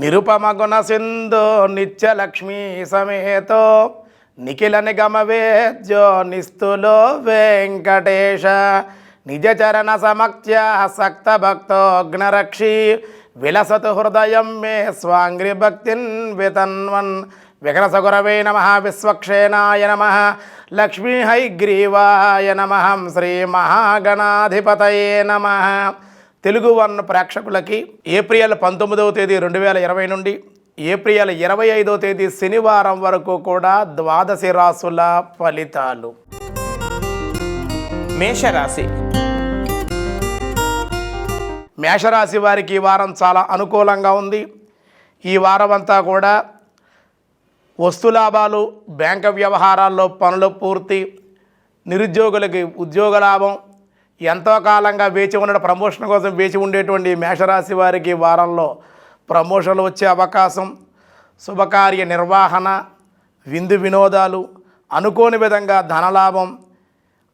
నిరుపమ గుణ సింధు నిత్యలక్ష్మీ సమేతో నిఖిల నిగమ వేద్యో నిస్తులో వెంకటేశ నిజ చరణ సమక్త్య సక్త భక్తోగ్నరక్షి విలసతు హృదయం మే స్వాంగ్రి భక్తిన్ వితన్వన్ విఘ్నసగురవే నమ విశ్వక్షేణాయ నమ లక్ష్మీ హైగ్రీవాయ నమ శ్రీ మహాగణాధిపతయే నమ. తెలుగు వన్ ప్రేక్షకులకి ఏప్రిల్ 19వ తేదీ 2020 నుండి ఏప్రిల్ 25వ తేదీ శనివారం వరకు కూడా ద్వాదశి రాసుల ఫలితాలు. మేషరాశి. మేషరాశి వారికి ఈ వారం చాలా అనుకూలంగా ఉంది. ఈ వారం అంతా కూడా వస్తులాభాలు, బ్యాంకు వ్యవహారాల్లో పనులు పూర్తి, నిరుద్యోగులకి ఉద్యోగ లాభం, ఎంతో కాలంగా వేచి ఉన్న ప్రమోషన్ కోసం వేచి ఉండేటువంటి మేషరాశి వారికి వారంలో ప్రమోషన్లు వచ్చే అవకాశం, శుభకార్య నిర్వహణ, విందు వినోదాలు, అనుకోని విధంగా ధనలాభం,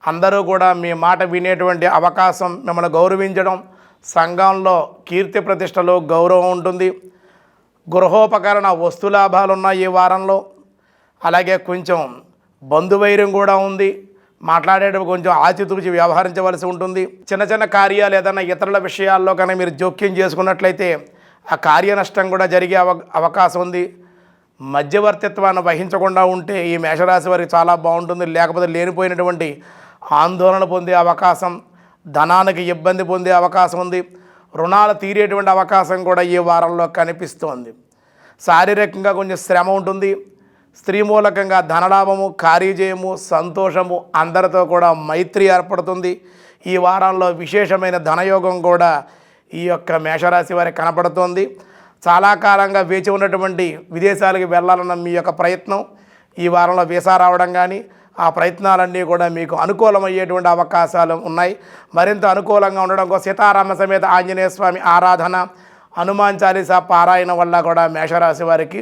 అందరూ కూడా మీ మాట వినేటువంటి అవకాశం, మిమ్మల్ని గౌరవించడం, సంఘంలో కీర్తి ప్రతిష్టలు గౌరవం ఉంటుంది. గృహోపకరణ వస్తులాభాలు ఉన్నాయి ఈ వారంలో. అలాగే కొంచెం బంధువైర్యం కూడా ఉంది. మాట్లాడేటప్పుడు కొంచెం ఆచితూచి వ్యవహరించవలసి ఉంటుంది. చిన్న చిన్న కార్యాలు ఏదైనా ఇతరుల విషయాల్లో కనుక మీరు జోక్యం చేసుకున్నట్లయితే ఆ కార్య నష్టం కూడా జరిగే అవకాశం ఉంది. మధ్యవర్తిత్వాన్ని వహించకుండా ఉంటే ఈ మేషరాశి వారికి చాలా బాగుంటుంది. లేకపోతే లేనిపోయినటువంటి ఆందోళన పొందే అవకాశం, ధనానికి ఇబ్బంది పొందే అవకాశం ఉంది. రుణాలు తీరేటువంటి అవకాశం కూడా ఈ వారంలో కనిపిస్తోంది. శారీరకంగా కొంచెం శ్రమ ఉంటుంది. స్త్రీ మూలకంగా ధనలాభము, కార్యజయము, సంతోషము, అందరితో కూడా మైత్రి ఏర్పడుతుంది. ఈ వారంలో విశేషమైన ధనయోగం కూడా ఈ యొక్క మేషరాశి వారికి కనపడుతోంది. చాలా కాలంగా వేచి ఉన్నటువంటి విదేశాలకు వెళ్ళాలన్న మీ యొక్క ప్రయత్నం ఈ వారంలో వీసా రావడం కానీ ఆ ప్రయత్నాలన్నీ కూడా మీకు అనుకూలమయ్యేటువంటి అవకాశాలు ఉన్నాయి. మరింత అనుకూలంగా ఉండడం కోసం సీతారామ సమేత ఆంజనేయ స్వామి ఆరాధన, హనుమాన్ చాలీసా పారాయణ వల్ల కూడా మేషరాశి వారికి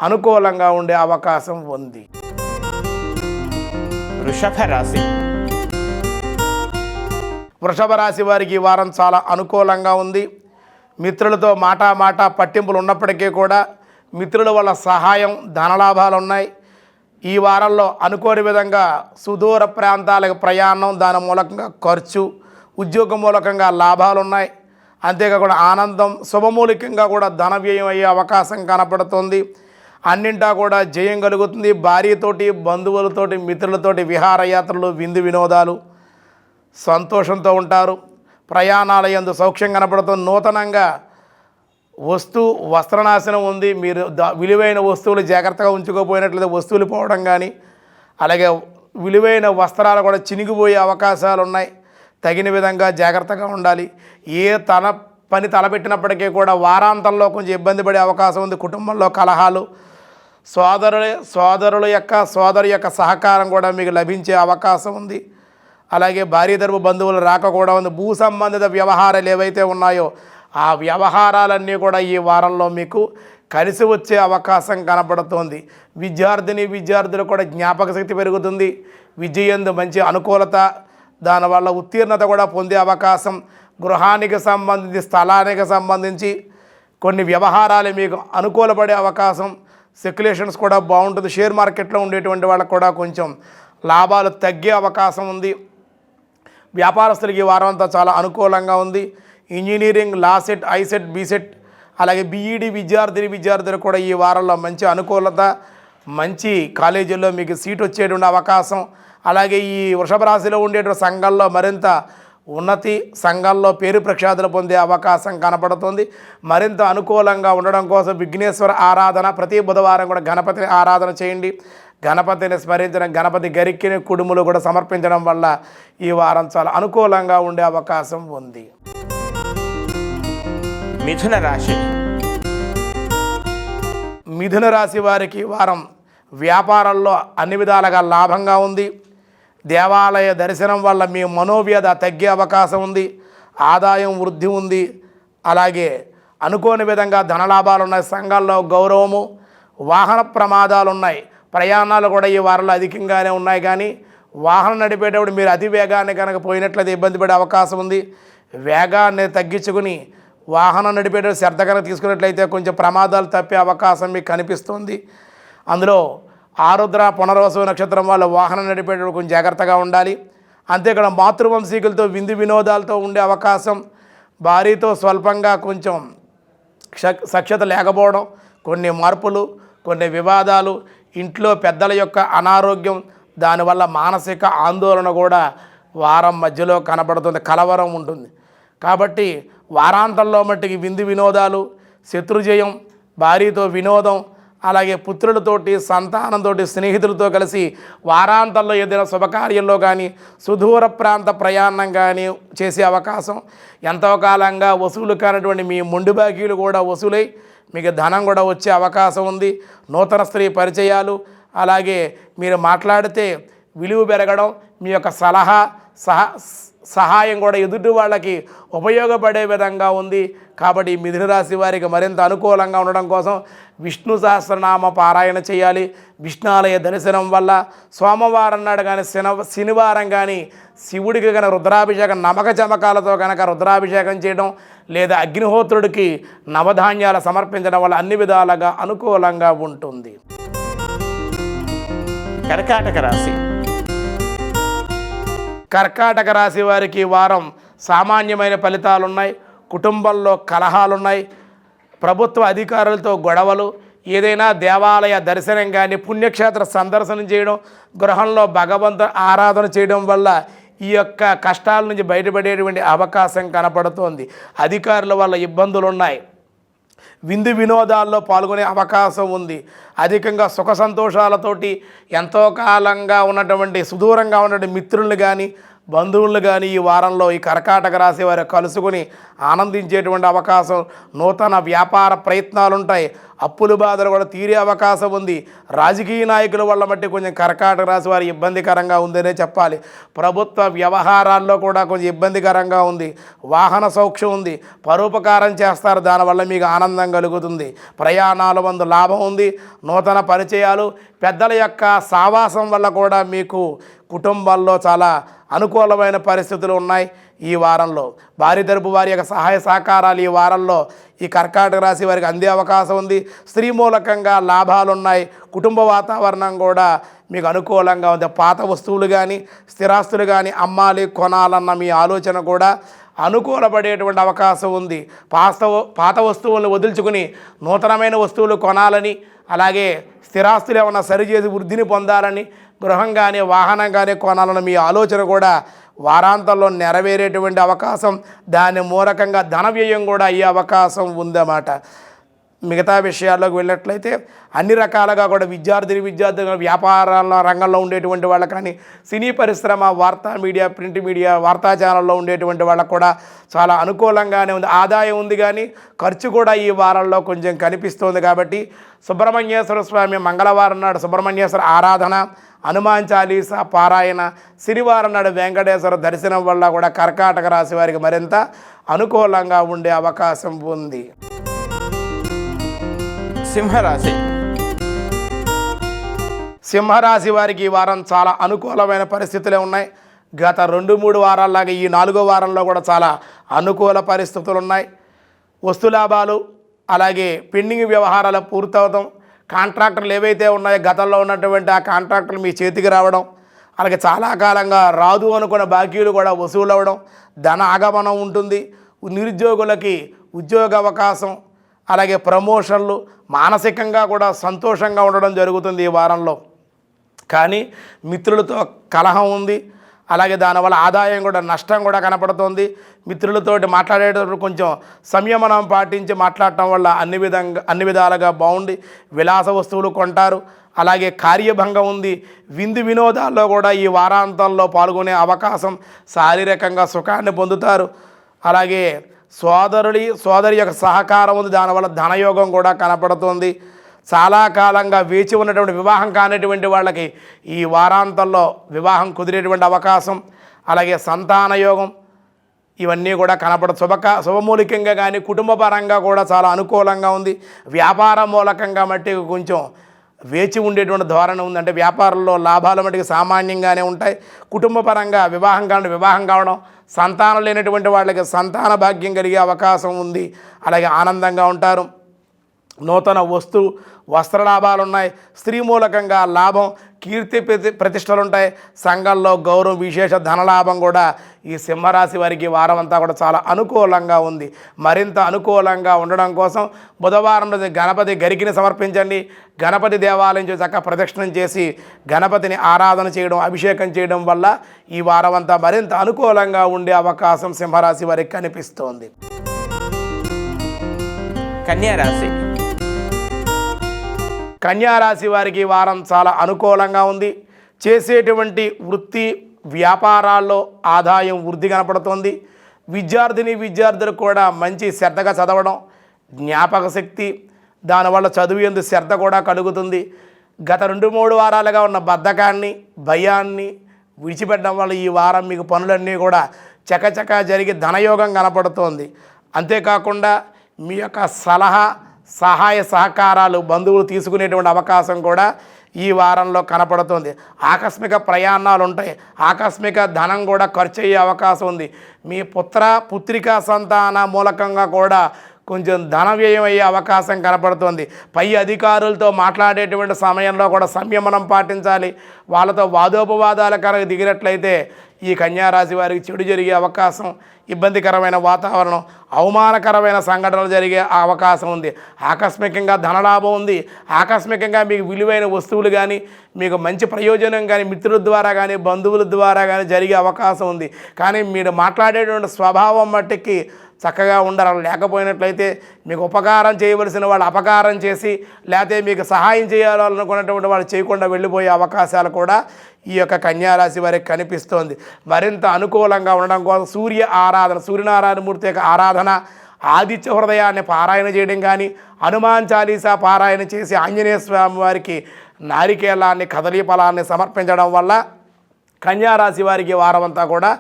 అనుకూలంగా ఉండే అవకాశం ఉంది. వృషభ రాశి. వృషభ రాశి వారికి ఈ వారం చాలా అనుకూలంగా ఉంది. మిత్రులతో మాట పట్టింపులు ఉన్నప్పటికీ కూడా మిత్రుల వల్ల సహాయం, ధనలాభాలు ఉన్నాయి. ఈ వారంలో అనుకోని విధంగా సుదూర ప్రాంతాలకు ప్రయాణం, దాని మూలకంగా ఖర్చు, ఉద్యోగ మూలకంగా లాభాలు ఉన్నాయి. అంతేకాకుండా ఆనందం, శుభమూలికంగా కూడా ధన వ్యయం అయ్యే అవకాశం కనపడుతుంది. అన్నింటా కూడా జయం కలుగుతుంది. భార్యతోటి, బంధువులతోటి, మిత్రులతోటి విహారయాత్రలు, విందు వినోదాలు, సంతోషంతో ఉంటారు. ప్రయాణాల యందు సౌఖ్యం కనపడుతుంది. నూతనంగా వస్త్రనాశనం ఉంది. మీరు విలువైన వస్తువులు జాగ్రత్తగా ఉంచుకోపోయినట్లయితే వస్తువులు పోవడం కానీ, అలాగే విలువైన వస్త్రాలు కూడా చినిగిపోయే అవకాశాలు ఉన్నాయి. తగిన విధంగా జాగ్రత్తగా ఉండాలి. ఏ పని తలపెట్టినప్పటికీ కూడా వారాంతంలో కొంచెం ఇబ్బంది పడే అవకాశం ఉంది. కుటుంబంలో కలహాలు, సోదరి యొక్క సహకారం కూడా మీకు లభించే అవకాశం ఉంది. అలాగే భార్య తరపు బంధువులు రాక కూడా ఉంది. భూ సంబంధిత వ్యవహారాలు ఏవైతే ఉన్నాయో ఆ వ్యవహారాలన్నీ కూడా ఈ వారంలో మీకు కలిసి వచ్చే అవకాశం కనపడుతోంది. విద్యార్థులు కూడా జ్ఞాపక శక్తి పెరుగుతుంది. విద్యందు మంచి అనుకూలత, దానివల్ల ఉత్తీర్ణత కూడా పొందే అవకాశం. గృహానికి సంబంధించి, స్థలానికి సంబంధించి కొన్ని వ్యవహారాలు మీకు అనుకూలపడే అవకాశం. సెక్యులేషన్స్ కూడా బాగుంటుంది. షేర్ మార్కెట్లో ఉండేటువంటి వాళ్ళకు కూడా కొంచెం లాభాలు తగ్గే అవకాశం ఉంది. వ్యాపారస్తులకి ఈ వారం అంతా చాలా అనుకూలంగా ఉంది. ఇంజనీరింగ్, లా సెట్, ఐసెట్, బీసెట్, అలాగే బీఈడి విద్యార్థులు కూడా ఈ వారంలో మంచి అనుకూలత, మంచి కాలేజీల్లో మీకు సీట్ వచ్చేటువంటి అవకాశం. అలాగే ఈ వృషభ రాశిలో ఉండేటువంటి సంఘాల్లో మరింత ఉన్నతి, సంఘాల్లో పేరు ప్రఖ్యాతులు పొందే అవకాశం కనపడుతుంది. మరింత అనుకూలంగా ఉండడం కోసం విఘ్నేశ్వర ఆరాధన, ప్రతి బుధవారం కూడా గణపతిని ఆరాధన చేయండి. గణపతిని స్మరించడం, గణపతి గరిక్కిని కుడుములు కూడా సమర్పించడం వల్ల ఈ వారం చాలా అనుకూలంగా ఉండే అవకాశం ఉంది. మిథున రాశి. మిథున రాశి వారికి వారం వ్యాపారాల్లో అన్ని విధాలుగా లాభంగా ఉంది. దేవాలయ దర్శనం వల్ల మీ మనోవ్యధ తగ్గే అవకాశం ఉంది. ఆదాయం వృద్ధి ఉంది. అలాగే అనుకోని విధంగా ధనలాభాలు ఉన్నాయి. సంఘాల్లో గౌరవము, వాహన ప్రమాదాలు ఉన్నాయి. ప్రయాణాలు కూడా ఈ వారంలో అధికంగానే ఉన్నాయి. కానీ వాహనం నడిపేటప్పుడు మీరు అతి వేగాన్ని కనుక పోయినట్లయితే ఇబ్బంది పడే అవకాశం ఉంది. వేగాన్ని తగ్గించుకుని వాహనం నడిపేట శ్రద్ధ కనుక తీసుకున్నట్లయితే కొంచెం ప్రమాదాలు తప్పే అవకాశం మీకు కనిపిస్తుంది. అందులో ఆరుద్ర పునర్వసు నక్షత్రం వాళ్ళు వాహనం నడిపేటప్పుడు కొంచెం జాగ్రత్తగా ఉండాలి. అంతేకాదు మాతృవంశీకులతో విందు వినోదాలతో ఉండే అవకాశం, భార్యతో స్వల్పంగా కొంచెం సఖ్యత లేకపోవడం, కొన్ని మార్పులు, కొన్ని వివాదాలు, ఇంట్లో పెద్దల యొక్క అనారోగ్యం, దానివల్ల మానసిక ఆందోళన కూడా వారం మధ్యలో కనబడుతుంది, కలవరం ఉంటుంది. కాబట్టి వారాంతంలో మట్టికి విందు వినోదాలు, శత్రుజయం, భార్యతో వినోదం, అలాగే పుత్రులతోటి, సంతానంతో, స్నేహితులతో కలిసి వారాంతంలో ఏదైనా శుభకార్యంలో కానీ సుదూర ప్రాంత ప్రయాణం కానీ చేసే అవకాశం, ఎంతో కాలంగా వసూలు కానటువంటి మీ మొండి బాకీలు కూడా వసూలై మీకు ధనం కూడా వచ్చే అవకాశం ఉంది. నూతన స్త్రీ పరిచయాలు, అలాగే మీరు మాట్లాడితే విలువ పెరగడం, మీ యొక్క సహాయం కూడా ఎదుటి వాళ్ళకి ఉపయోగపడే విధంగా ఉంది. కాబట్టి ఈ మిథున రాశి వారికి మరింత అనుకూలంగా ఉండడం కోసం విష్ణు సహస్రనామ పారాయణ చేయాలి. విష్ణాలయ దర్శనం వల్ల సోమవారం నాడు కానీ శనివారం కానీ శివుడికి కనుక రుద్రాభిషేకం నమక చమకాలతో కనుక రుద్రాభిషేకం చేయడం, లేదా అగ్నిహోత్రుడికి నవధాన్యాలు సమర్పించడం వల్ల అన్ని విధాలుగా అనుకూలంగా ఉంటుంది. కర్కాటక రాశి. కర్కాటక రాశి వారికి వారం సామాన్యమైన ఫలితాలు ఉన్నాయి. కుటుంబంలో కలహాలున్నాయి, ప్రభుత్వ అధికారులతో గొడవలు, ఏదైనా దేవాలయ దర్శనం కానీ పుణ్యక్షేత్ర సందర్శనం చేయడం, గృహంలో భగవంతు ఆరాధన చేయడం వల్ల ఈ యొక్క కష్టాల నుంచి బయటపడేటువంటి అవకాశం కనపడుతోంది. అధికారుల వల్ల ఇబ్బందులు ఉన్నాయి. విందు వినోదాల్లో పాల్గొనే అవకాశం ఉంది. అధికంగా సుఖ సంతోషాలతోటి ఎంతో కాలంగా ఉన్నటువంటి సుదూరంగా ఉన్నటువంటి మిత్రులను కానీ బంధువులను కానీ ఈ వారంలో ఈ కర్కాటక రాశి వారు కలుసుకొని ఆనందించేటువంటి అవకాశం, నూతన వ్యాపార ప్రయత్నాలు ఉంటాయి. అప్పుల బాధలు కూడా తీరే అవకాశం ఉంది. రాజకీయ నాయకుల వల్ల మట్టి కొంచెం కర్కాటక రాశి వారి ఇబ్బందికరంగా ఉందనే చెప్పాలి. ప్రభుత్వ వ్యవహారాల్లో కూడా కొంచెం ఇబ్బందికరంగా ఉంది. వాహన సౌఖ్యం ఉంది, పరోపకారం చేస్తారు, దానివల్ల మీకు ఆనందం కలుగుతుంది. ప్రయాణాల వందు లాభం ఉంది. నూతన పరిచయాలు, పెద్దల యొక్క సావాసం వల్ల కూడా మీకు కుటుంబాల్లో చాలా అనుకూలమైన పరిస్థితులు ఉన్నాయి. ఈ వారంలో భార్య తరపు వారి యొక్క సహాయ సహకారాలు ఈ వారంలో ఈ కర్కాటక రాశి వారికి అందే అవకాశం ఉంది. స్త్రీ మూలకంగా లాభాలు ఉన్నాయి. కుటుంబ వాతావరణం కూడా మీకు అనుకూలంగా ఉంది. పాత వస్తువులు కానీ స్థిరాస్తులు కానీ అమ్మాలి, కొనాలన్న మీ ఆలోచన కూడా అనుకూలపడేటువంటి అవకాశం ఉంది. పాత వస్తువులను వదులుచుకుని నూతనమైన వస్తువులు కొనాలని, అలాగే స్థిరాస్తులు ఏమన్నా సరిచేసి వృద్ధిని పొందాలని, గృహం కానీ వాహనం కానీ కొనాలని మీ ఆలోచన కూడా వారాంతంలో నెరవేరేటువంటి అవకాశం, దాని మూలకంగా ధన వ్యయం కూడా అయ్యే అవకాశం ఉందన్నమాట. మిగతా విషయాల్లోకి వెళ్ళినట్లయితే అన్ని రకాలుగా కూడా విద్యార్థులు వ్యాపారాల రంగంలో ఉండేటువంటి వాళ్ళకు కానీ, సినీ పరిశ్రమ, వార్తా మీడియా, ప్రింట్ మీడియా, వార్తా ఛానల్లో ఉండేటువంటి వాళ్ళకు కూడా చాలా అనుకూలంగానే ఉంది. ఆదాయం ఉంది కానీ ఖర్చు కూడా ఈ వారంలో కొంచెం కనిపిస్తుంది. కాబట్టి సుబ్రహ్మణ్యేశ్వర స్వామి మంగళవారం నాడు సుబ్రహ్మణ్యేశ్వర ఆరాధన, హనుమాన్ చాలీసా పారాయణ, శనివారం నాడు వెంకటేశ్వర దర్శనం వల్ల కూడా కర్కాటక రాశి వారికి మరింత అనుకూలంగా ఉండే అవకాశం ఉంది. సింహరాశి. సింహరాశి వారికి ఈ వారం చాలా అనుకూలమైన పరిస్థితులే ఉన్నాయి. గత 2-3 వారాల్లాగా ఈ 4వ వారంలో కూడా చాలా అనుకూల పరిస్థితులు ఉన్నాయి. వస్తులాభాలు, అలాగే పెండింగ్ వ్యవహారాలు పూర్తవడం, కాంట్రాక్టర్లు ఏవైతే ఉన్నాయో గతంలో ఉన్నటువంటి ఆ కాంట్రాక్టర్లు మీ చేతికి రావడం, అలాగే చాలా కాలంగా రాదు అనుకున్న బాకీలు కూడా వసూలు అవ్వడం, ధన ఆగమనం ఉంటుంది. నిరుద్యోగులకి ఉద్యోగ అవకాశం, అలాగే ప్రమోషన్లు, మానసికంగా కూడా సంతోషంగా ఉండడం జరుగుతుంది ఈ వారంలో. కానీ మిత్రులతో కలహం ఉంది, అలాగే దానివల్ల ఆదాయం కూడా నష్టం కూడా కనపడుతుంది. మిత్రులతోటి మాట్లాడేటప్పుడు కొంచెం సంయమనం పాటించి మాట్లాడటం వల్ల అన్ని విధాలుగా బాగుండి విలాస వస్తువులు కొంటారు. అలాగే కార్యభంగం ఉంది. విందు వినోదాల్లో కూడా ఈ వారాంతంలో పాల్గొనే అవకాశం, శారీరకంగా సుఖాన్ని పొందుతారు. అలాగే సోదరి యొక్క సహకారం ఉంది, దానివల్ల ధనయోగం కూడా కనపడుతుంది. చాలా కాలంగా వేచి ఉన్నటువంటి వివాహం కానిటువంటి వాళ్ళకి ఈ వారాంతంలో వివాహం కుదిరేటువంటి అవకాశం, అలాగే సంతాన యోగం, ఇవన్నీ కూడా శుభమూలికంగా కానీ కుటుంబ పరంగా కూడా చాలా అనుకూలంగా ఉంది. వ్యాపార మూలకంగా మట్టి కొంచెం వేచి ఉండేటువంటి ధోరణి ఉంది. అంటే వ్యాపారంలో లాభాలు మటుకు సామాన్యంగానే ఉంటాయి. కుటుంబపరంగా వివాహం కావడం, సంతానం లేనటువంటి వాళ్ళకి సంతాన భాగ్యం కలిగే అవకాశం ఉంది. అలాగే ఆనందంగా ఉంటారు. నూతన వస్త్ర లాభాలు ఉన్నాయి. స్త్రీ మూలకంగా లాభం, కీర్తి ప్రతిష్టలు ఉంటాయి. సంఘంలో గౌరవం, విశేష ధనలాభం కూడా ఈ సింహరాశి వారికి వారం అంతా కూడా చాలా అనుకూలంగా ఉంది. మరింత అనుకూలంగా ఉండడం కోసం బుధవారం రోజు గణపతి గరికిని సమర్పించండి. గణపతి దేవాలయం చేసి చక్కగా ప్రదక్షిణం చేసి గణపతిని ఆరాధన చేయడం, అభిషేకం చేయడం వల్ల ఈ వారం అంతా మరింత అనుకూలంగా ఉండే అవకాశం సింహరాశి వారికి కనిపిస్తోంది. కన్యా రాశి. కన్యారాశి వారికి వారం చాలా అనుకూలంగా ఉంది. చేసేటువంటి వృత్తి వ్యాపారాల్లో ఆదాయం వృద్ధి కనపడుతోంది. విద్యార్థులకు కూడా మంచి శ్రద్ధగా చదవడం, జ్ఞాపక శక్తి, దానివల్ల చదువు ఎందు శ్రద్ధ కూడా కలుగుతుంది. గత 2-3 వారాలుగా ఉన్న బద్ధకాన్ని, భయాన్ని విడిచిపెట్టడం వల్ల ఈ వారం మీకు పనులన్నీ కూడా చకచకా జరిగి ధనయోగం కనపడుతోంది. అంతేకాకుండా మీ యొక్క సహాయ సహకారాలు బంధువులు తీసుకునేటువంటి అవకాశం కూడా ఈ వారంలో కనపడుతుంది. ఆకస్మిక ప్రయాణాలు ఉంటాయి. ఆకస్మిక ధనం కూడా ఖర్చు అయ్యే అవకాశం ఉంది. మీ పుత్రికా సంతాన మూలకంగా కూడా కొంచెం ధన వ్యయం అయ్యే అవకాశం కనపడుతుంది. పై అధికారులతో మాట్లాడేటువంటి సమయంలో కూడా సంయమనం పాటించాలి. వాళ్ళతో వాదోపవాదాల కనుక దిగినట్లయితే ఈ కన్యారాశి వారికి చెడు జరిగే అవకాశం, ఇబ్బందికరమైన వాతావరణం, అవమానకరమైన సంఘటనలు జరిగే అవకాశం ఉంది. ఆకస్మికంగా ధనలాభం ఉంది. ఆకస్మికంగా మీకు విలువైన వస్తువులు కానీ, మీకు మంచి ప్రయోజనం కానీ మిత్రుల ద్వారా కానీ, బంధువుల ద్వారా కానీ జరిగే అవకాశం ఉంది. కానీ మీరు మాట్లాడేటువంటి స్వభావం మట్టికి చక్కగా ఉండాలి. లేకపోయినట్లయితే మీకు ఉపకారం చేయవలసిన వాళ్ళు అపకారం చేసి, లేకపోతే మీకు సహాయం చేయాలనుకున్నటువంటి వాళ్ళు చేయకుండా వెళ్ళిపోయే అవకాశాలు కూడా ఈ యొక్క కన్యారాశి వారికి కనిపిస్తోంది. మరింత అనుకూలంగా ఉండడం కోసం సూర్యనారాయణమూర్తి యొక్క ఆరాధన, ఆదిత్య హృదయాన్ని పారాయణ చేయడం కానీ, హనుమాన్ చాలీసా పారాయణ చేసి ఆంజనేయ స్వామి వారికి నారికేలాన్ని, కదలీ ఫలాన్ని సమర్పించడం వల్ల కన్యారాశి వారికి వారమంతా కూడా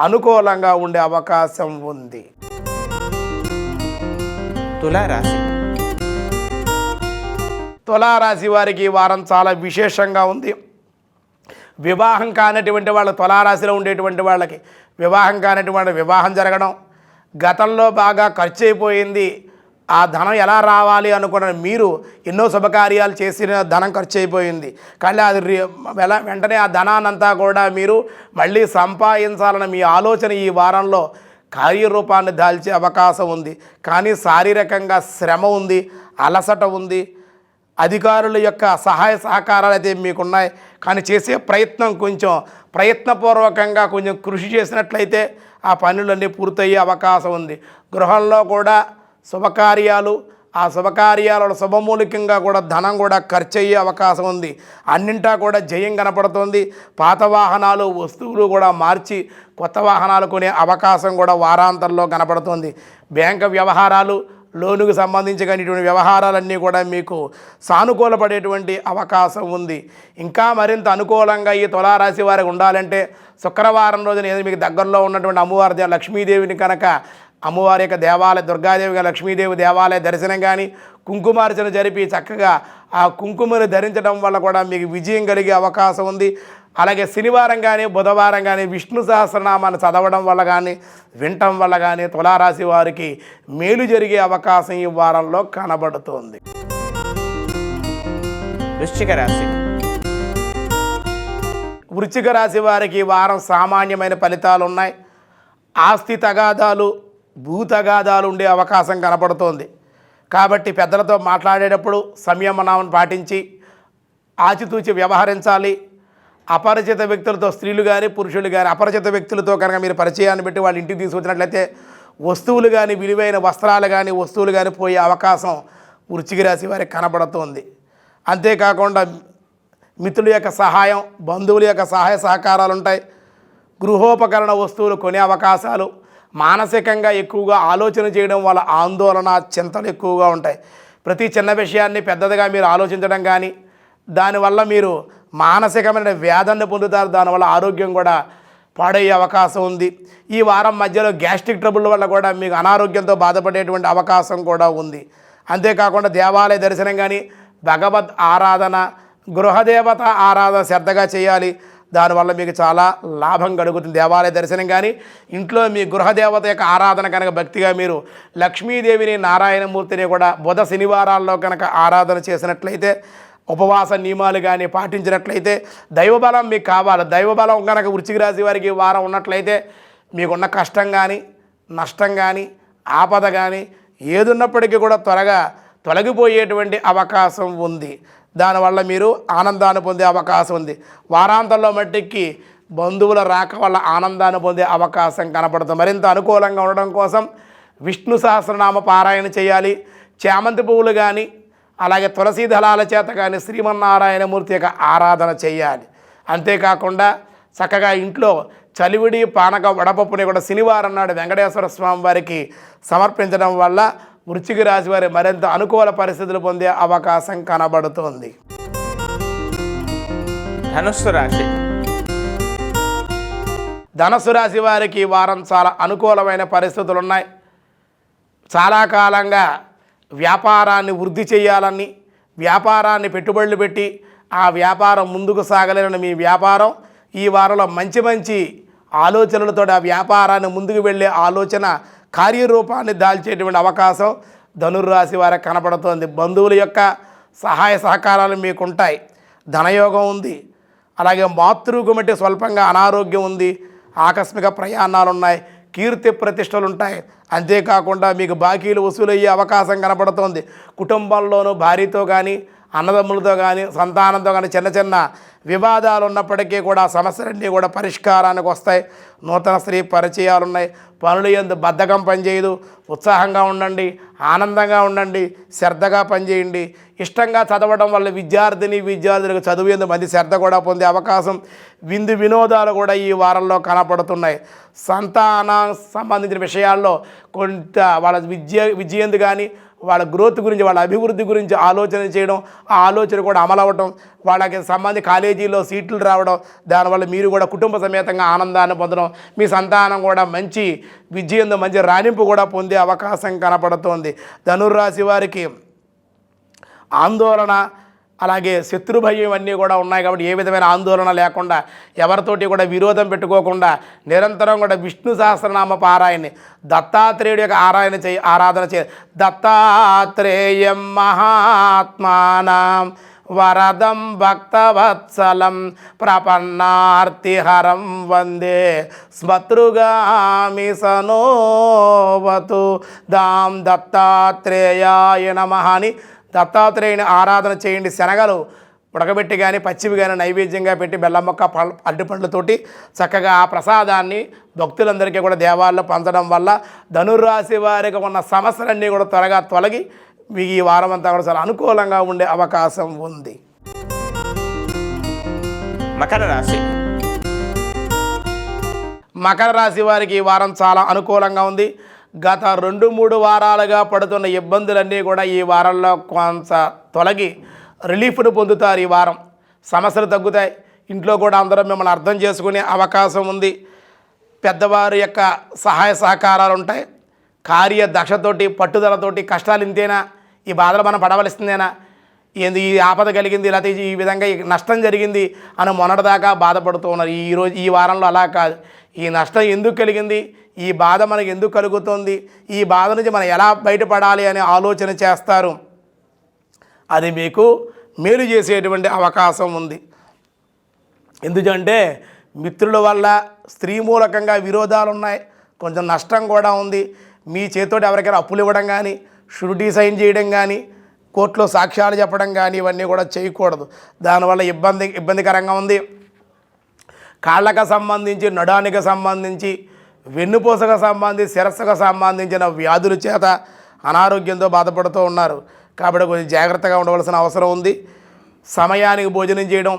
అనుకూలంగా ఉండే అవకాశం ఉంది. తులారాశి. తులారాశి వారికి వారం చాలా విశేషంగా ఉంది. వివాహం కానటువంటి వాళ్ళ తులారాశిలో ఉండేటువంటి వాళ్ళకి వివాహం జరగడం, గతంలో బాగా ఖర్చు అయిపోయింది, ఆ ధనం ఎలా రావాలి అనుకున్న మీరు ఎన్నో శుభకార్యాలు చేసిన ధనం ఖర్చు అయిపోయింది. కానీ అది వెంటనే ఆ ధనాన్నంతా కూడా మీరు మళ్ళీ సంపాదించాలన్న మీ ఆలోచన ఈ వారంలో కార్యరూపాన్ని దాల్చే అవకాశం ఉంది. కానీ శారీరకంగా శ్రమ ఉంది, అలసట ఉంది. అధికారుల యొక్క సహాయ సహకారాలు అయితే మీకున్నాయి. కానీ చేసే ప్రయత్నపూర్వకంగా కొంచెం కృషి చేసినట్లయితే ఆ పనులన్నీ పూర్తయ్యే అవకాశం ఉంది. గృహంలో కూడా శుభకార్యాలు, ఆ శుభకార్యాలలో శుభమూలికంగా కూడా ధనం కూడా ఖర్చు అయ్యే అవకాశం ఉంది. అన్నింటా కూడా జయం కనపడుతుంది. పాత వాహనాలు, వస్తువులు కూడా మార్చి కొత్త వాహనాలు కొనే అవకాశం కూడా వారాంతంలో కనపడుతుంది. బ్యాంకు వ్యవహారాలు, లోనుకు సంబంధించి కానీ ఇటువంటి వ్యవహారాలన్నీ కూడా మీకు సానుకూలపడేటువంటి అవకాశం ఉంది. ఇంకా మరింత అనుకూలంగా ఈ తులారాశి వారికి ఉండాలంటే శుక్రవారం రోజున మీకు దగ్గరలో ఉన్నటువంటి అమ్మవారి లక్ష్మీదేవిని కనుక అమ్మవారి యొక్క దేవాలయ, దుర్గాదేవిగా లక్ష్మీదేవి దేవాలయ దర్శనం కానీ, కుంకుమార్చన జరిపి చక్కగా ఆ కుంకుమను ధరించడం వల్ల కూడా మీకు విజయం కలిగే అవకాశం ఉంది. అలాగే శనివారం కానీ బుధవారం కానీ విష్ణు సహస్రనామాన్ని చదవడం వల్ల కానీ వినటం వల్ల కానీ తులారాశి వారికి మేలు జరిగే అవకాశం ఈ వారంలో కనబడుతోంది. వృశ్చిక రాశి వారికి వారం సామాన్యమైన ఫలితాలు ఉన్నాయి. ఆస్తి తగాదాలు, భూ తగాదాలు ఉండే అవకాశం కనపడుతోంది. కాబట్టి పెద్దలతో మాట్లాడేటప్పుడు సంయమనం పాటించి ఆచితూచి వ్యవహరించాలి. అపరిచిత వ్యక్తులతో, స్త్రీలు కానీ పురుషులు కానీ అపరిచిత వ్యక్తులతో కనుక మీరు పరిచయాన్ని పెట్టి వాళ్ళ ఇంటికి తీసుకొచ్చినట్లయితే వస్తువులు కానీ, విలువైన వస్త్రాలు కానీ, వస్తువులు కానీ పోయే అవకాశం వృశ్చిక రాశి వారికి కనబడుతోంది. అంతేకాకుండా మిత్రుల యొక్క సహాయం, బంధువుల యొక్క సహాయ సహకారాలు ఉంటాయి. గృహోపకరణ వస్తువులు కొనే అవకాశాలు, మానసికంగా ఎక్కువగా ఆలోచన చేయడం వల్ల ఆందోళన, చింతలు ఎక్కువగా ఉంటాయి. ప్రతి చిన్న విషయాన్ని పెద్దదిగా మీరు ఆలోచించడం కానీ, దానివల్ల మీరు మానసికమైన వ్యాధిని పొందుతారు. దానివల్ల ఆరోగ్యం కూడా పాడయ్యే అవకాశం ఉంది. ఈ వారం మధ్యలో గ్యాస్ట్రిక్ ట్రబుల్ వల్ల కూడా మీకు అనారోగ్యంతో బాధపడేటువంటి అవకాశం కూడా ఉంది. అంతేకాకుండా దేవాలయ దర్శనం కానీ, భగవద్ ఆరాధన, గృహదేవత ఆరాధన శ్రద్ధగా చేయాలి. దానివల్ల మీకు చాలా లాభం కలుగుతుంది. దేవాలయ దర్శనం కానీ ఇంట్లో మీ గృహదేవత యొక్క ఆరాధన కనుక భక్తిగా మీరు లక్ష్మీదేవిని, నారాయణమూర్తిని కూడా బుధ శనివారాల్లో కనుక ఆరాధన చేసినట్లయితే, ఉపవాస నియమాలు కానీ పాటించినట్లయితే దైవబలం మీకు కావాలి. దైవబలం కనుక వృశ్చిక రాశి వారికి ఈ వారం ఉన్నట్లయితే మీకున్న కష్టం కానీ, నష్టం కానీ, ఆపద కానీ ఏదున్నప్పటికీ కూడా త్వరగా తొలగిపోయేటువంటి అవకాశం ఉంది. దానివల్ల మీరు ఆనందాన్ని పొందే అవకాశం ఉంది. వారాంతంలో మట్టికి బంధువుల రాక వల్ల ఆనందాన్ని పొందే అవకాశం కనపడుతుంది. మరింత అనుకూలంగా ఉండడం కోసం విష్ణు సహస్రనామ పారాయణ చేయాలి. చామంతి పువ్వులు కానీ, అలాగే తులసీ దళాల చేత కానీ శ్రీమన్నారాయణమూర్తి యొక్క ఆరాధన చేయాలి. అంతేకాకుండా చక్కగా ఇంట్లో చలివిడి పానక వడపప్పుని కూడా శనివారం నాడు వెంకటేశ్వర స్వామి వారికి సమర్పించడం వల్ల వృశ్చిక రాశి వారి మరింత అనుకూల పరిస్థితులు పొందే అవకాశం కనబడుతోంది. ధనుస్సు రాశి. ధనుస్సు రాశి వారికి ఈ వారం చాలా అనుకూలమైన పరిస్థితులు ఉన్నాయి. చాలా కాలంగా వ్యాపారాన్ని వృద్ధి చేయాలని, వ్యాపారాన్ని పెట్టుబడులు పెట్టి ఆ వ్యాపారం ముందుకు సాగలేని మీ వ్యాపారం ఈ వారంలో మంచి మంచి ఆలోచనలతో ఆ వ్యాపారాన్ని ముందుకు వెళ్ళే ఆలోచన కార్యరూపాన్ని దాల్చేటువంటి అవకాశం ధనుర్రాశి వారికి కనపడుతోంది. బంధువుల యొక్క సహాయ సహకారాలు మీకు ఉంటాయి. ధనయోగం ఉంది. అలాగే మాతృగుమటి స్వల్పంగా అనారోగ్యం ఉంది. ఆకస్మిక ప్రయాణాలు ఉన్నాయి. కీర్తి ప్రతిష్టలు ఉంటాయి. అంతేకాకుండా మీకు బాకీలు వసూలయ్యే అవకాశం కనపడుతోంది. కుటుంబంలోనూ భార్యతో కానీ, అన్నదమ్ములతో కానీ, సంతానంతో కానీ చిన్న చిన్న వివాదాలు ఉన్నప్పటికీ కూడా సమస్యలన్నీ కూడా పరిష్కారానికి వస్తాయి. నూతన స్త్రీ పరిచయాలు ఉన్నాయి. పనులు యందు బద్ధకం పనిచేయదు. ఉత్సాహంగా ఉండండి, ఆనందంగా ఉండండి, శ్రద్ధగా పనిచేయండి. ఇష్టంగా చదవడం వల్ల విద్యార్థులకు చదువు యందు మంచి శ్రద్ధ కూడా పొందే అవకాశం, విందు వినోదాలు కూడా ఈ వారంలో కనపడుతున్నాయి. సంతానం సంబంధించిన విషయాల్లో కొంత వాళ్ళ విజయందు కానీ, వాళ్ళ గ్రోత్ గురించి, వాళ్ళ అభివృద్ధి గురించి ఆలోచన చేయడం, ఆ ఆలోచన కూడా అమలవటం, వాళ్ళకి సంబంధించి కాలేజీలో సీట్లు రావడం, దానివల్ల మీరు కూడా కుటుంబ సమేతంగా ఆనందాన్ని పొందడం, మీ సంతానం కూడా మంచి విజయంతో మంచి రాణింపు కూడా పొందే అవకాశం కనపడుతోంది. ధనుర్రాశి వారికి ఆందోళన, అలాగే శత్రుభయం ఇవన్నీ కూడా ఉన్నాయి. కాబట్టి ఏ విధమైన ఆందోళన లేకుండా, ఎవరితోటి కూడా విరోధం పెట్టుకోకుండా నిరంతరం కూడా విష్ణు సహస్రనామ పారాయణని, దత్తాత్రేయుడి యొక్క ఆరాధన చేయ. దత్తాత్రేయం మహాత్మానం వరదం భక్తవత్సలం ప్రపన్నార్తిహరం వందే స్మతృగామి సనోవతు దాం దత్తాత్రేయాయ నమః అని దత్తాత్రేయుని ఆరాధన చేయండి. శనగలు ఉడకబెట్టి కానీ, పచ్చివి కానీ నైవేద్యంగా పెట్టి బెల్లం మొక్క అరటిపండ్లతోటి చక్కగా ఆ ప్రసాదాన్ని భక్తులందరికీ కూడా దేవాలయంలో పంచడం వల్ల ధనుర్రాశి వారికి ఉన్న సమస్యలన్నీ కూడా త్వరగా తొలగి మీకు ఈ వారం అంతా కూడా చాలా అనుకూలంగా ఉండే అవకాశం ఉంది. మకర రాశి. మకర రాశి వారికి ఈ వారం చాలా అనుకూలంగా ఉంది. గత 2-3 వారాలుగా పడుతున్న ఇబ్బందులన్నీ కూడా ఈ వారంలో కొంత తొలగి రిలీఫ్ను పొందుతారు. ఈ వారం సమస్యలు తగ్గుతాయి. ఇంట్లో కూడా అందరూ మిమ్మల్ని అర్థం చేసుకునే అవకాశం ఉంది. పెద్దవారి యొక్క సహాయ సహకారాలు ఉంటాయి. కార్యదక్షతోటి, పట్టుదలతోటి కష్టాలు ఇంతేనా, ఈ బాధలు మనం పడవలసిందేనా, ఏంది ఈ ఆపద కలిగింది, లేకపోతే ఈ విధంగా ఈ నష్టం జరిగింది అని మొన్నటిదాకా బాధపడుతూ ఉన్నారు. ఈ వారంలో అలా కాదు. ఈ నష్టం ఎందుకు కలిగింది, ఈ బాధ మనకి ఎందుకు కలుగుతుంది, ఈ బాధ నుంచి మనం ఎలా బయటపడాలి అనే ఆలోచన చేస్తారు. అది మీకు మేలు చేసేటువంటి అవకాశం ఉంది. ఎందుకంటే మిత్రుల వల్ల స్త్రీ మూలకంగా విరోధాలు ఉన్నాయి. కొంచెం నష్టం కూడా ఉంది. మీ చేతితోటి ఎవరికైనా అప్పులు ఇవ్వడం కానీ, షూరిటీ సైన్ చేయడం కానీ, కోర్టులో సాక్ష్యాలు చెప్పడం కానీ ఇవన్నీ కూడా చేయకూడదు. దానివల్ల ఇబ్బందికరంగా ఉంది. కాళ్ళకు సంబంధించి, నడానికి సంబంధించి, వెన్నుపూసకు సంబంధించి, శిరస్సుకు సంబంధించిన వ్యాధుల చేత అనారోగ్యంతో బాధపడుతూ ఉన్నారు. కాబట్టి కొంచెం జాగ్రత్తగా ఉండవలసిన అవసరం ఉంది. సమయానికి భోజనం చేయడం,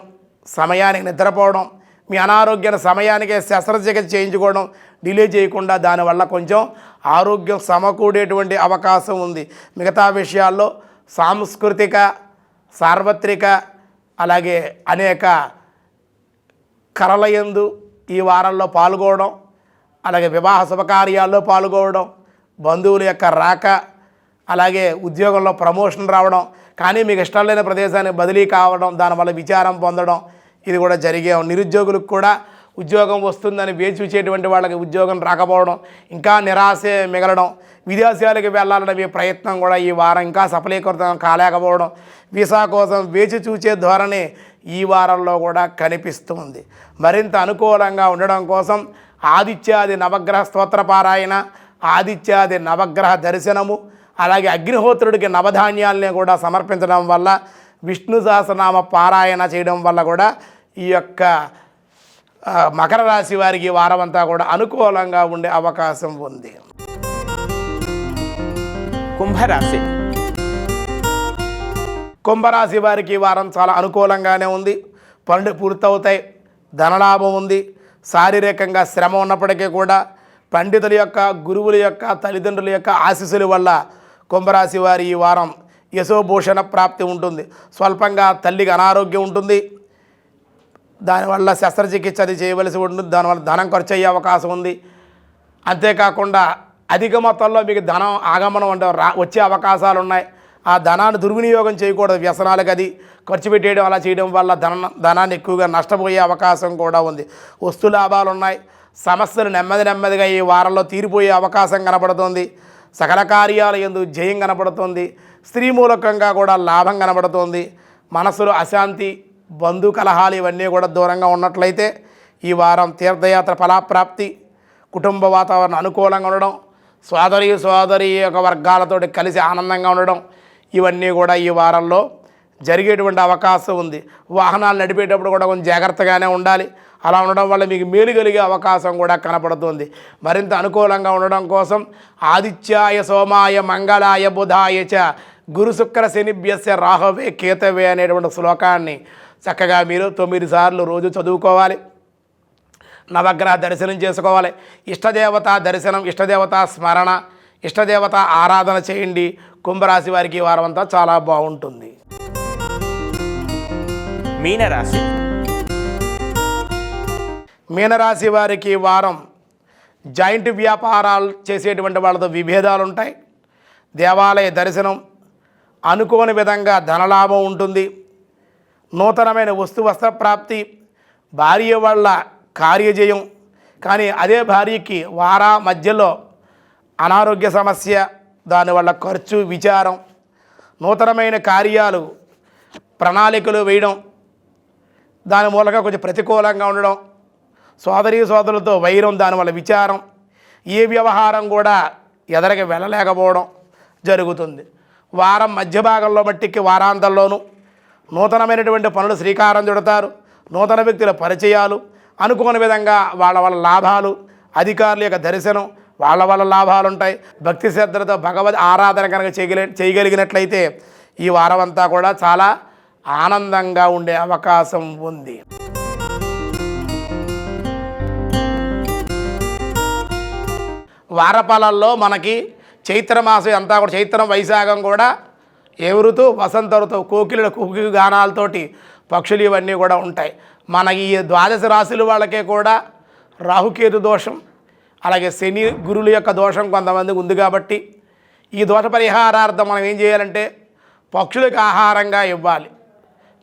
సమయానికి నిద్రపోవడం, మీ అనారోగ్యాన్ని సమయానికే శస్త్రచికిత్స చేయించుకోవడం డిలే చేయకుండా, దానివల్ల కొంచెం ఆరోగ్యం సమకూడేటువంటి అవకాశం ఉంది. మిగతా విషయాల్లో సాంస్కృతిక, సార్వత్రిక, అలాగే అనేక కళలయందు ఈ వారంలో పాల్గొనడం, అలాగే వివాహ శుభకార్యాల్లో పాల్గొనడం, బంధువుల యొక్క రాక, అలాగే ఉద్యోగంలో ప్రమోషన్ రావడం, కానీ మీకు ఇష్టం లేని ప్రదేశానికి బదిలీ కావడం, దానివల్ల విచారం పొందడం ఇది కూడా జరిగే. నిరుద్యోగులకు కూడా ఉద్యోగం వస్తుందని వేచి చూసేటువంటి వాళ్ళకి ఉద్యోగం రాకపోవడం, ఇంకా నిరాశే మిగలడం, విదేశాలకు వెళ్ళాలనే ప్రయత్నం కూడా ఈ వారం ఇంకా సఫలీకృతం కాలేకపోవడం, వీసా కోసం వేచి చూసే ధోరణి ఈ వారంలో కూడా కనిపిస్తుంది. మరింత అనుకూలంగా ఉండడం కోసం ఆదిత్యాది నవగ్రహ స్తోత్ర పారాయణ, ఆదిత్యాది నవగ్రహ దర్శనము, అలాగే అగ్నిహోత్రుడికి నవధాన్యాలని కూడా సమర్పించడం వల్ల, విష్ణు సహస్రనామ పారాయణ చేయడం వల్ల కూడా ఈ యొక్క మకర రాశి వారికి వారం అంతా కూడా అనుకూలంగా ఉండే అవకాశం ఉంది. కుంభరాశి. కుంభరాశి వారికి వారం చాలా అనుకూలంగానే ఉంది. పనులు పూర్తవుతాయి, ధనలాభం ఉంది. శారీరకంగా శ్రమ ఉన్నప్పటికీ కూడా పండితుల యొక్క, గురువుల యొక్క, తల్లిదండ్రుల యొక్క ఆశీస్సుల వల్ల కుంభరాశి వారి ఈ వారం యశోభూషణ ప్రాప్తి ఉంటుంది. స్వల్పంగా తల్లికి అనారోగ్యం ఉంటుంది, దానివల్ల శస్త్రచికిత్స అది చేయవలసి ఉంటుంది, దానివల్ల ధనం ఖర్చు అయ్యే అవకాశం ఉంది. అంతేకాకుండా అధిక మొత్తంలో మీకు ధనం ఆగమనం అంటే వచ్చే అవకాశాలు ఉన్నాయి. ఆ ధనాన్ని దుర్వినియోగం చేయకూడదు, వ్యసనాలకు అది ఖర్చు పెట్టేయడం, అలా చేయడం వల్ల ధనాన్ని ఎక్కువగా నష్టపోయే అవకాశం కూడా ఉంది. వస్తు లాభాలు ఉన్నాయి. సమస్యలు నెమ్మదిగా ఈ వారంలో తీరిపోయే అవకాశం కనపడుతుంది. సకల కార్యాల యందు జయం కనపడుతుంది. స్త్రీ మూలకంగా కూడా లాభం కనపడుతుంది. మనసులో అశాంతి, బంధు కలహాలు ఇవన్నీ కూడా దూరంగా ఉన్నట్లయితే ఈ వారం తీర్థయాత్ర ఫలాప్రాప్తి, కుటుంబ వాతావరణం అనుకూలంగా ఉండడం, సోదరి యొక్క వర్గాలతో కలిసి ఆనందంగా ఉండడం ఇవన్నీ కూడా ఈ వారంలో జరిగేటువంటి అవకాశం ఉంది. వాహనాలు నడిపేటప్పుడు కూడా కొంచెం జాగ్రత్తగానే ఉండాలి. అలా ఉండడం వల్ల మీకు మేలు కలిగే అవకాశం కూడా కనపడుతుంది. మరింత అనుకూలంగా ఉండడం కోసం ఆదిత్యాయ సోమాయ మంగళాయ బుధాయ చ గురు శుక్ర శనిభ్యస్య రాహవే కేతవే అనేటువంటి శ్లోకాన్ని చక్కగా మీరు 9 సార్లు రోజు చదువుకోవాలి. నవగ్రహ దర్శనం చేసుకోవాలి. ఇష్టదేవత దర్శనం, ఇష్టదేవత స్మరణ, ఇష్టదేవత ఆరాధన చేయండి. కుంభరాశి వారికి ఈ వారం అంతా చాలా బాగుంటుంది. మీనరాశి. మీనరాశి వారికి ఈ వారం జాయింట్ వ్యాపారాలు చేసేటువంటి వాళ్ళతో విభేదాలు ఉంటాయి. దేవాలయ దర్శనం, అనుకోని విధంగా ధనలాభం ఉంటుంది. నూతనమైన వస్త్ర ప్రాప్తి, భార్య వల్ల కార్యజయం. కానీ అదే భార్యకి మధ్యలో అనారోగ్య సమస్య, దానివల్ల ఖర్చు, విచారం, నూతనమైన కార్యాలు ప్రణాళికలు వేయడం, దాని మూలంగా కొంచెం ప్రతికూలంగా ఉండడం, సోదరులతో వైరం, దానివల్ల విచారం, ఏ వ్యవహారం కూడా ఎదరికి వెళ్ళలేకపోవడం జరుగుతుంది. వారం మధ్య భాగంలో మట్టికి వారాంతంలోనూ నూతనమైనటువంటి పనులు శ్రీకారం చుడతారు. నూతన వ్యక్తుల పరిచయాలు, అనుకోని విధంగా వాళ్ళ లాభాలు, అధికారుల యొక్క దర్శనం, వాళ్ళ లాభాలు ఉంటాయి. భక్తి శ్రద్ధలతో భగవద్ ఆరాధన కనుక చేయగలిగినట్లయితే ఈ వారం అంతా కూడా చాలా ఆనందంగా ఉండే అవకాశం ఉంది. వారఫలాల్లో మనకి చైత్రమాసం అంతా కూడా, చైత్రం వైశాఖం కూడా ఏ ఋతువు, వసంత ఋతువు, కోకిల కుకి గానాలతోటి పక్షులు ఇవన్నీ కూడా ఉంటాయి. మనకి ఈ 12 రాశుల వాళ్ళకే కూడా రాహుకేతు దోషం, అలాగే శని గురువుల యొక్క దోషం కొంతమందికి ఉంది. కాబట్టి ఈ దోష పరిహారార్థం మనం ఏం చేయాలంటే పక్షులకు ఆహారంగా ఇవ్వాలి.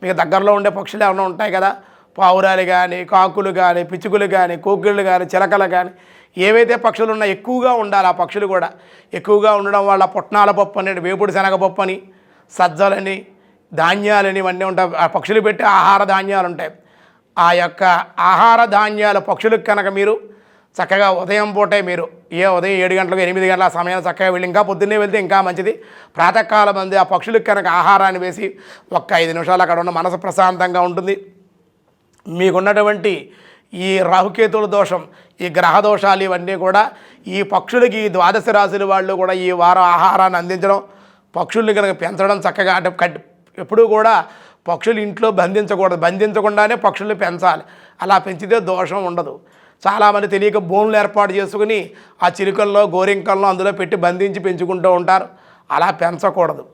మీకు దగ్గరలో ఉండే పక్షులు ఏమైనా ఉంటాయి కదా, పావురాలు కానీ, కాకులు కానీ, పిచ్చుకలు కానీ, కోకిళ్ళు కానీ, చిలకలు కానీ, ఏవైతే పక్షులు ఉన్నాయో ఎక్కువగా ఉండాలి. ఆ పక్షులు కూడా ఎక్కువగా ఉండడం వల్ల పుట్నాల పప్పు అని, వేపుడు శనగపప్పు అని, సజ్జలని, ధాన్యాలని ఇవన్నీ ఉంటాయి. ఆ పక్షులు పెట్టి ఆహార ధాన్యాలు ఉంటాయి. ఆ యొక్క ఆహార ధాన్యాల పక్షులకు కనుక మీరు చక్కగా ఉదయం పూటే మీరు ఉదయం 7 గంటలకు 8 గంటల సమయాన్ని చక్కగా వెళ్ళి, ఇంకా పొద్దున్నే వెళ్తే ఇంకా మంచిది, ప్రాతకాలం అంది ఆ పక్షులకు కనుక ఆహారాన్ని వేసి ఒక్క 5 నిమిషాలు అక్కడ ఉన్న మనసు ప్రశాంతంగా ఉంటుంది. మీకున్నటువంటి ఈ రాహుకేతుల దోషం, ఈ గ్రహ దోషాలు ఇవన్నీ కూడా ఈ పక్షులకి, ఈ 12 రాశుల వాళ్ళు కూడా ఈ వారం ఆహారాన్ని అందించడం, పక్షుల్ని కనుక పెంచడం చక్కగా. అంటే ఎప్పుడూ కూడా పక్షులు ఇంట్లో బంధించకుండానే పక్షుల్ని పెంచాలి. అలా పెంచితే దోషం ఉండదు. చాలామంది తెలియక బోన్లు ఏర్పాటు చేసుకుని ఆ చిలుకల్లో, గోరింకల్లో అందులో పెట్టి బంధించి పెంచుకుంటూ ఉంటారు. అలా పెంచకూడదు.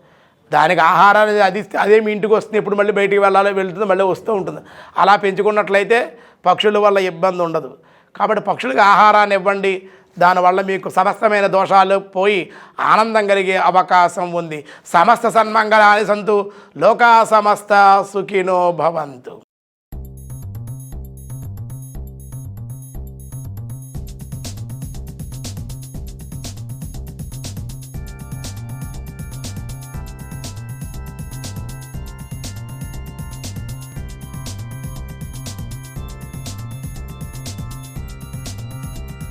దానికి ఆహారాన్ని అదే మీ ఇంటికి వస్తుంది, ఇప్పుడు మళ్ళీ బయటికి వెళ్తుంది, మళ్ళీ వస్తూ ఉంటుంది. అలా పెంచుకున్నట్లయితే పక్షుల వల్ల ఇబ్బంది ఉండదు. కాబట్టి పక్షులకు ఆహారాన్ని ఇవ్వండి. దానివల్ల మీకు సమస్తమైన దోషాలు పోయి ఆనందం కలిగే అవకాశం ఉంది. సమస్త సన్మంగళాని సంతు, లోకా సమస్త సుఖినో భవంతు.